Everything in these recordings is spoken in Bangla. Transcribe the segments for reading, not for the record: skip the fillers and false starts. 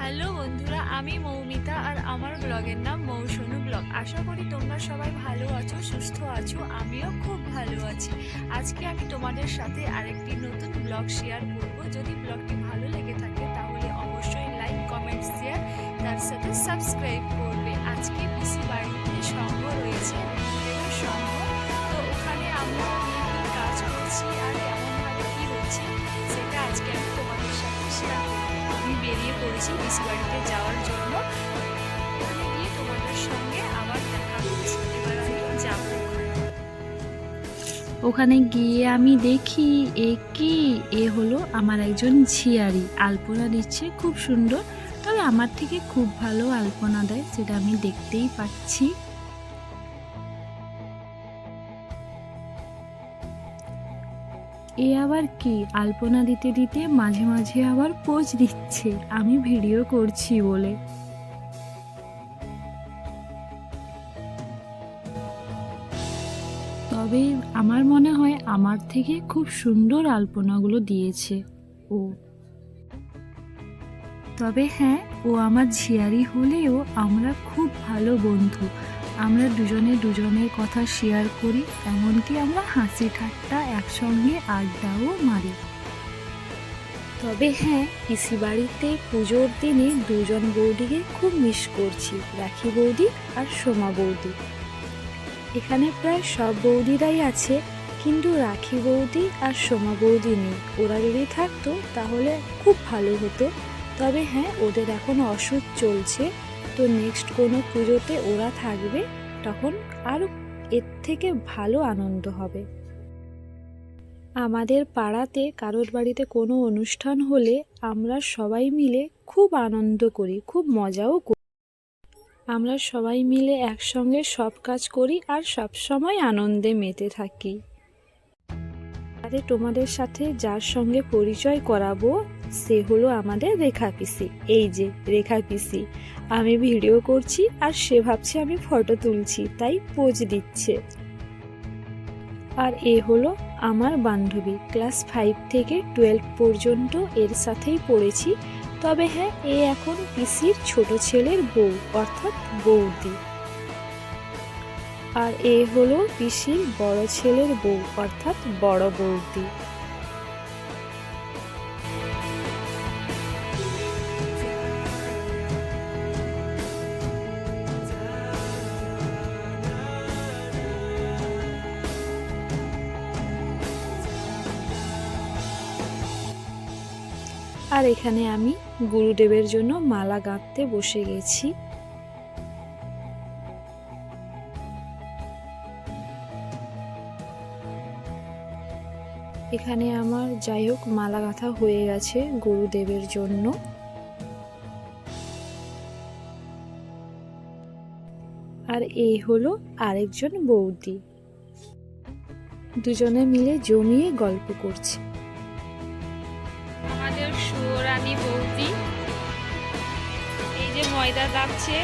হ্যালো বন্ধুরা, আমি মৌমিতা আর আমার ব্লগের নাম মৌসুনু ব্লগ। আশা করি তোমরা সবাই ভালো আছো, সুস্থ আছো। আমিও খুব ভালো আছি। আজকে আমি তোমাদের সাথে আরেকটি নতুন ব্লগ শেয়ার করব। যদি ব্লগটি ভালো লেগে থাকে তাহলে অবশ্যই লাইক, কমেন্ট, শেয়ার, তার সাথে সাবস্ক্রাইব করবে। আজকে পিসি বাড়িতে সংঘ রয়েছে, গুরুদেবের সংঘ। তো ওখানে আমরা কাজ করছি আর কেমনভাবে কী হচ্ছে সেটা আজকে আমি তোমাদের সাথে শেয়ার করব। আমি বেরিয়ে পড়েছি পিসি বাড়িতে যাওয়ার জন্য। ওখানে গিয়ে তোমাদের সঙ্গে আবার দেখা হচ্ছে। এবার আমি যাবো ওখানে গিয়ে আমি দেখি এ হলো আমার একজন ঝিয়ারি, আলপনা দিচ্ছে খুব সুন্দর। তবে আমার থেকে খুব ভালো আলপনা দেয়, সেটা আমি দেখতেই পাচ্ছি। এ আবার কি, আলপনা দিতে দিতে মাঝে মাঝে আবার পোজ দিচ্ছে আমি ভিডিও করছি বলে। তবে আমার মনে হয় আমার থেকে খুব সুন্দর আলপনাগুলো দিয়েছে ও। তবে হ্যাঁ, ও আমার ঝিয়ারি হলেও আমরা খুব ভালো বন্ধু। আমরা দুজনের কথা শেয়ার করি, এমনকি আমরা হাসি ঠাট্টা একসঙ্গে আড্ডাও মারি। তবে হ্যাঁ, পিসি বাড়িতে পুজোর দিনে দুজন বৌদিকে খুব মিস করছি, রাখি বৌদি আর সোমা বৌদি। এখানে প্রায় সব বৌদিরাই আছে, কিন্তু রাখি বৌদি আর সোমা বৌদি নেই। ওরা যদি থাকতো তাহলে খুব ভালো হতো। তবে হ্যাঁ, ওদের এখন অসুখ চলছে, তো নেক্সট কোনো পুজোতে ওরা থাকবে, তখন আরও এর থেকে ভালো আনন্দ হবে। আমাদের পাড়াতে কারোর বাড়িতে কোনো অনুষ্ঠান হলে আমরা সবাই মিলে খুব আনন্দ করি, খুব মজাও করি। আমরা সবাই মিলে একসঙ্গে সব কাজ করি আর সব সময় আনন্দে মেতে থাকি। আরে তোমাদের সাথে যার সঙ্গে পরিচয় করাবো সে হলো আমাদের রেখা পিসি। এই যে রেখা পিসি, আমি ভিডিও করছি আর সে ভাবছে আমি ফটো তুলছি, তাই পোজ দিচ্ছে। আর এ হলো আমার বান্ধবী, ক্লাস 5 থেকে 12 পর্যন্ত এর সাথেই পড়েছি। তবে হ্যাঁ, এ এখন পিসির ছোট ছেলের বউ, অর্থাৎ বৌদি। আর এ হলো পিসির বড় ছেলের বউ, অর্থাৎ বড় বৌদি। আর এখানে আমি গুরুদেবের জন্য মালা গাঁথতে বসে গেছি। এখানে আমার যাই হোক মালা গাঁথা হয়ে গেছে গুরুদেবের জন্য। আর এই হলো আরেকজন বৌদি, দুজনে মিলে জমিয়ে গল্প করছে। আমাদের সুরানী বৌদি এই যে ময়দা দাবছে।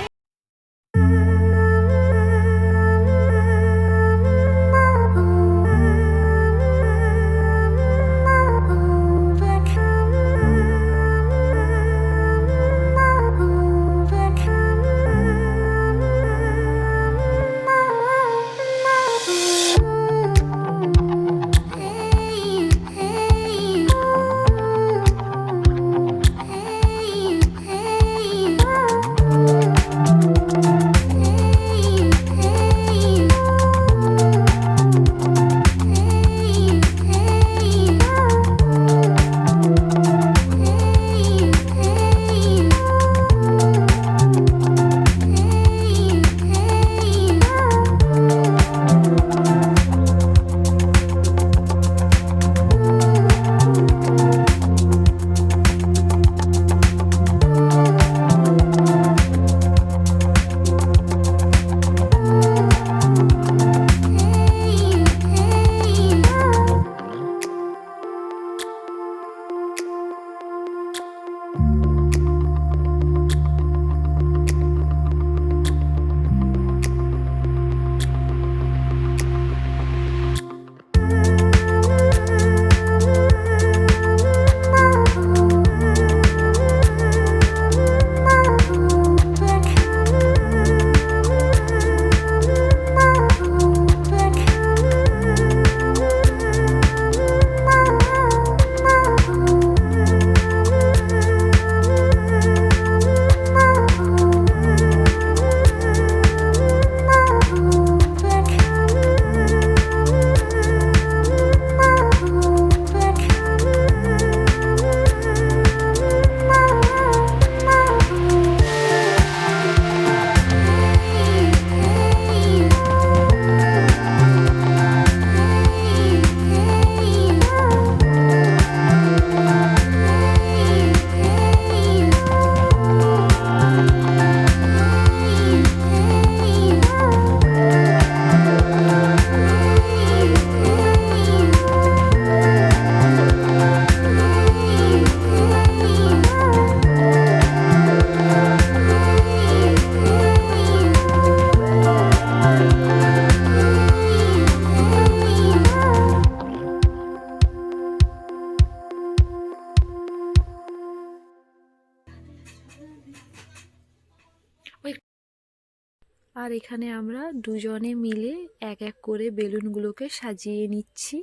আর এখানে আমরা দুজনে মিলে এক এক করে বেলুনগুলোকে সাজিয়ে নিচ্ছি।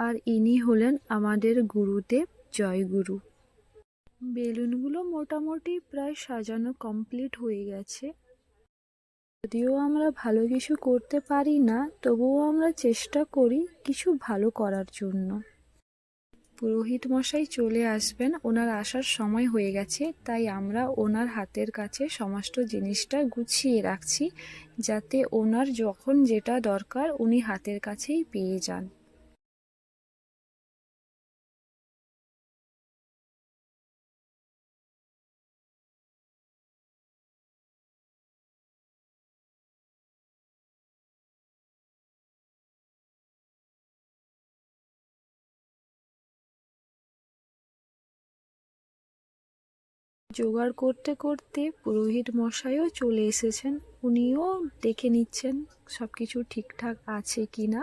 আর ইনি হলেন আমাদের গুরুদেব জয়গুরু। বেলুনগুলো মোটামুটি প্রায় সাজানো কমপ্লিট হয়ে গেছে। যদিও আমরা ভালো কিছু করতে পারি না, তবুও আমরা চেষ্টা করি কিছু ভালো করার জন্য। পুরোহিত মশাই চলে আসবেন, ওনার আসার সময় হয়ে গেছে, তাই আমরা ওনার হাতের কাছে সমস্ত জিনিসটা গুছিয়ে রাখছি, যাতে ওনার যখন যেটা দরকার উনি হাতের কাছেই পেয়ে যান। জোগাড় করতে করতে পুরোহিত মশাইও চলে এসেছেন, উনিও দেখে নিচ্ছেন সবকিছু ঠিকঠাক আছে কিনা।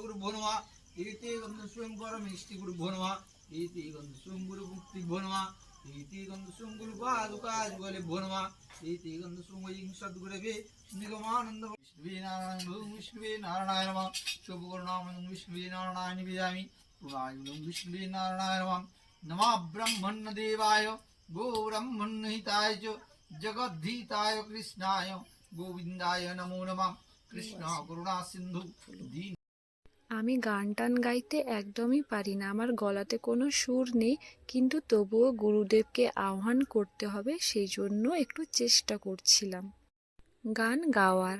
गुरुभ्यो नमः इति गन्धस्वयं परमेष्टि गुरुभ्यो नमः इति गन्धस्वयं गुरुमुक्तिभ्यो नमः इति गन्धस्वयं गुरुपादुकाजुगलेभ्यो नमः इति गन्धस्वयं वैं सद्गुरवे निगमानन्द विष्णुवे नारायणाय नमः शुभकरुणामयं विष्णुवे नारायणाय निवेदयामि पुरायुधं विष्णुवे नारायणाय नमः नमः ब्रह्मण्यदेवाय गोब्रह्मण्यहिताय च जगद्धिताय कृष्णाय गोविन्दाय नमो नमः कृष्ण करुणा सिन्धु दीन। আমি গান টান গাইতে একদমই পারি না, আমার গলাতে কোনো সুর নেই, কিন্তু তবুও গুরুদেবকে আহ্বান করতে হবে, সেই জন্য একটু চেষ্টা করছিলাম গান গাওয়ার।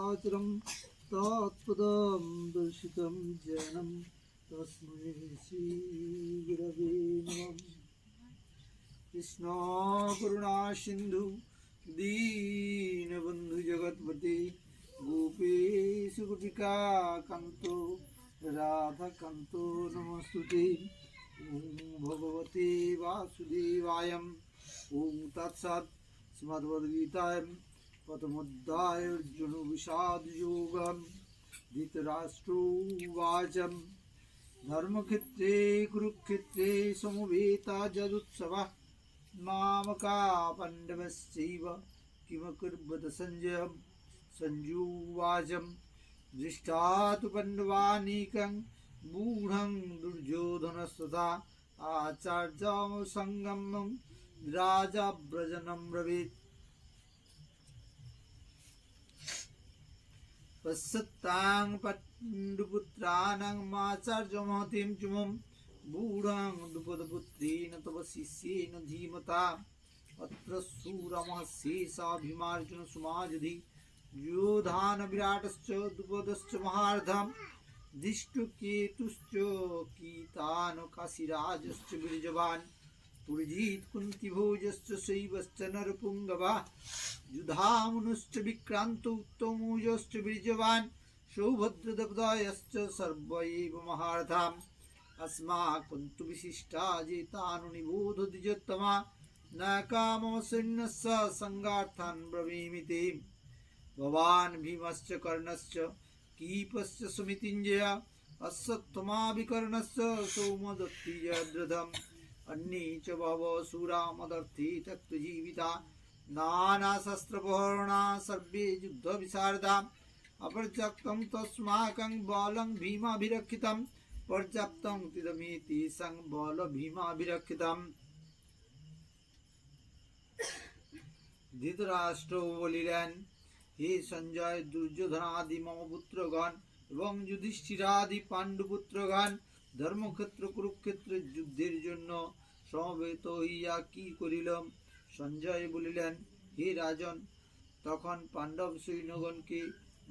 চরাচরম তৎপদম দর্শিতম জনম তস্मै শ্রী গুরবে নমঃ। কৃষ্ণ করুণা সিন্ধু দীনবন্ধু জগৎপতি গোপেশ গোপিকা কান্ত রাধাকান্ত নমস্তুতে। ওম ভগবতে বাসুদেবায় ওম তৎসৎ। শ্রীমদ্ভগবদ্গীতায় প্রথমোধ্যায় অর্জুন বিষাদ যোগম। ধৃতরাষ্ট্রোবাচ ধর্মক্ষেত্রে কুরুক্ষেত্রে সমবেতাযদুৎসবः মামকা পাণ্ডবশ্চৈব কিমকুর্वत সঞ্জয়। সঞ্জুवाच दृष्टा तु पाण्डवानीकं गूढं दुर्योधनस्तथा आचार्यसंगमं राजा व्रजनं ब्रवीत्। पश्यतां पाण्डुपुत्राणां आचार्यमहतीं चुमं गूढं द्रुपदपुत्रेण तव शिष्येन धीमता। अत्र शूरमहर्षेषाभिमार्जुन सुमाजधि योधान विराटश्च द्रुपदश्च महारथम्। धृष्टकेतुश्च कीतानो काशीराजश्च वीर्यवान्। पुरुजित् कुन्तीभोजश्च शैवश्च नरपुङ्गवः। युधामनुश्च विक्रान्तो उत्तमोजश्च वीर्यवान्। सौभद्रदपदयश्च सर्व एव महारथाः। अस्माकं तु विशिष्टा जेतानु निबोध द्विजोत्तमा। न कामम सैन्यस्य संगार्थान् ब्रवीमि ते। भवान् भीमश्च कर्णश्च कीपश्च सुमितिञ्जय अश्वत्थमा विकर्णश्च सौमदत्ति जयद्रथम्। अन्ये च बहवो शूरा मदर्थे त्यक्तजीविता। नानाशस्त्रप्रहरणा सर्वे युद्धविशारदा। अपर्याप्तं तस्माकं बलं भीमाभिरक्षितं। पर्याप्तं तिदमेतेषां बलभीमाभिरक्षितम्। ধৃতরাষ্ট্র বলিলেন, হে সঞ্জয়, দুর্যোধনাদি মম পুত্রগণ এবং যুধিষ্ঠিরাদি পাণ্ডুপুত্রগণ ধর্মক্ষেত্র কুরুক্ষেত্রের যুদ্ধের জন্য সমবেত হইয়া কি করিলাম? সঞ্জয় বলিলেন, হে রাজন, তখন পাণ্ডব সৈন্যগণকে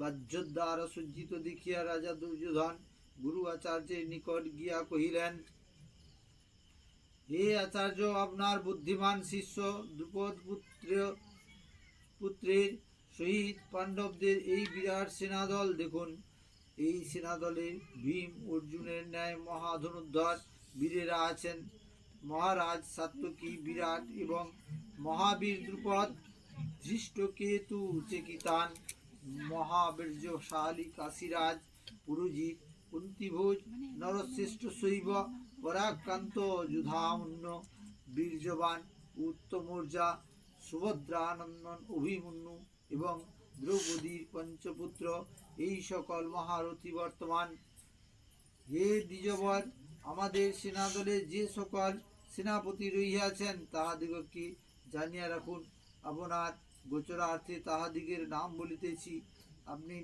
বাহ্যদ্বারা সজ্জিত দেখিয়া রাজা দুর্যোধন গুরু আচার্যের নিকট গিয়া কহিলেন, হে আচার্য, আপনার বুদ্ধিমান শিষ্য দ্রুপদ পুত্রের সহিত পাণ্ডবদের এই বিরাট সেনাদল দেখুন। এই সেনাদলে ভীম অর্জুনের ন্যায় মহাধনুর্ধর বীরেরা আছেন। মহারাজ সাত্যকী বিরাট এবং মহাবীর দ্রুপদ, ধৃষ্টকেতু চেকিতান, মহাবীর্যশালী কাশীরাজ পুরুজিৎ, কুন্তিভোজ নরশ্রেষ্ঠ শৈব পরাক্রান্ত যুধামন্য বীর্যবান উত্তমৌর্যা, সুভদ্রানন্দন অভিমন্যু এবং দ্রৌপদীর পঞ্চপুত্র, এই সকল মহারথী বর্তমান। হে দ্বিজবর, আমাদের সেনাদলে যে সকল সেনাপতি রহিয়াছেন তাহাদিগকে জানিয়া রাখুন। আপনার গোচরার্থে তাহাদিগের নাম বলিতেছি। আপনি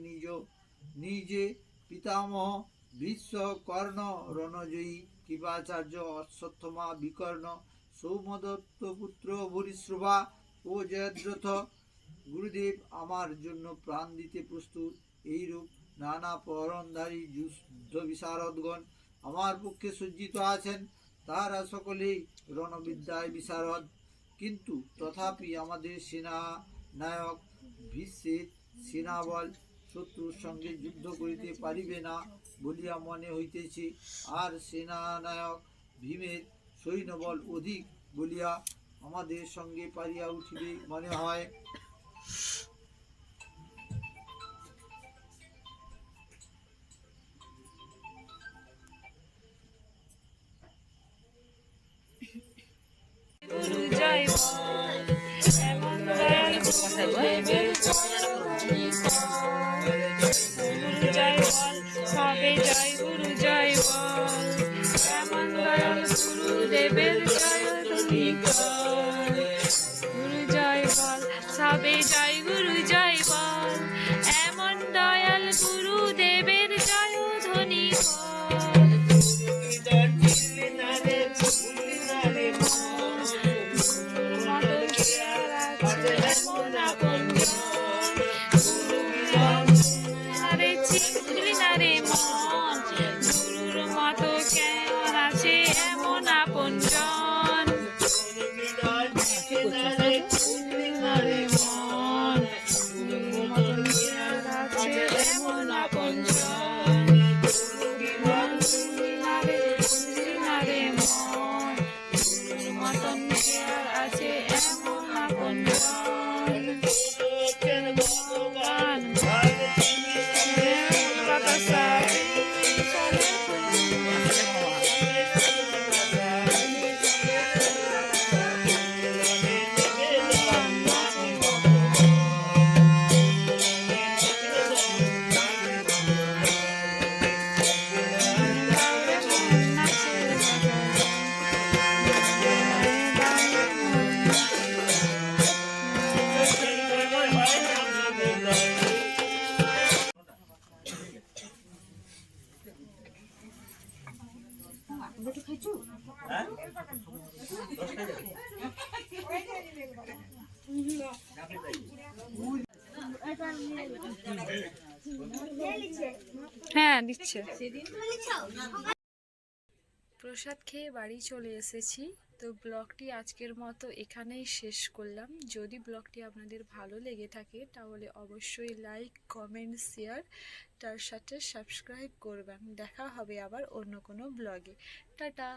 নিজে পিতামহ ভীষ্ম, কর্ণ, রণজয়ী, কৃপাচার্য, অশ্বত্থমা, বিকর্ণ, সৌমদত্ত পুত্র ভূরিশ্রবা ও জয়দ্রথ। গুরুদেব আমার জন্য প্রাণ দিতে প্রস্তুত। এইরূপ নানা পরণধারী যুদ্ধ বিশারদগণ আমার পক্ষে সজ্জিত আছেন। তাহারা সকলেই রণবিদ্যায় বিশারদ। কিন্তু তথাপি আমাদের সেনা নায়ক ভীষ্মের সেনাবল শত্রুর সঙ্গে যুদ্ধ করিতে পারিবে না বলিয়া মনে হইতেছে, আর সেনানায়ক ভীমের সৈন্যবল অধিক বলিয়া আমাদের সঙ্গে পারিয়া উঠিবে মনে হয়। সবে জয় গুরু জয় বল, এমন দয়াল গুরুদেবের জয় ধ্বনি কর। গুরু জয় বল, সবে জয় গুরু জয় বল, এমন দয়াল গুরুদেবের জয় ধ্বনি কর। মত মন গুরুর মতো কেমন আছে এমন আপনজন নারে মন গুরুর মতন কেয়ার আছে এমন আপনজন নারে নারে মন গুরুর মতন কেয়ার আছে এমন আপনজন ভগবান বাতাসা হ্যাঁ দিচ্ছে। প্রসাদ খেয়ে বাড়ি চলে এসেছি। তো ব্লগটি আজকের মতো এখানেই শেষ করলাম। যদি ব্লগটি আপনাদের ভালো লেগে থাকে তাহলে অবশ্যই লাইক কমেন্ট শেয়ার তার সাথে সাবস্ক্রাইব করবেন। দেখা হবে আবার অন্য কোনো ব্লগে। টাটা।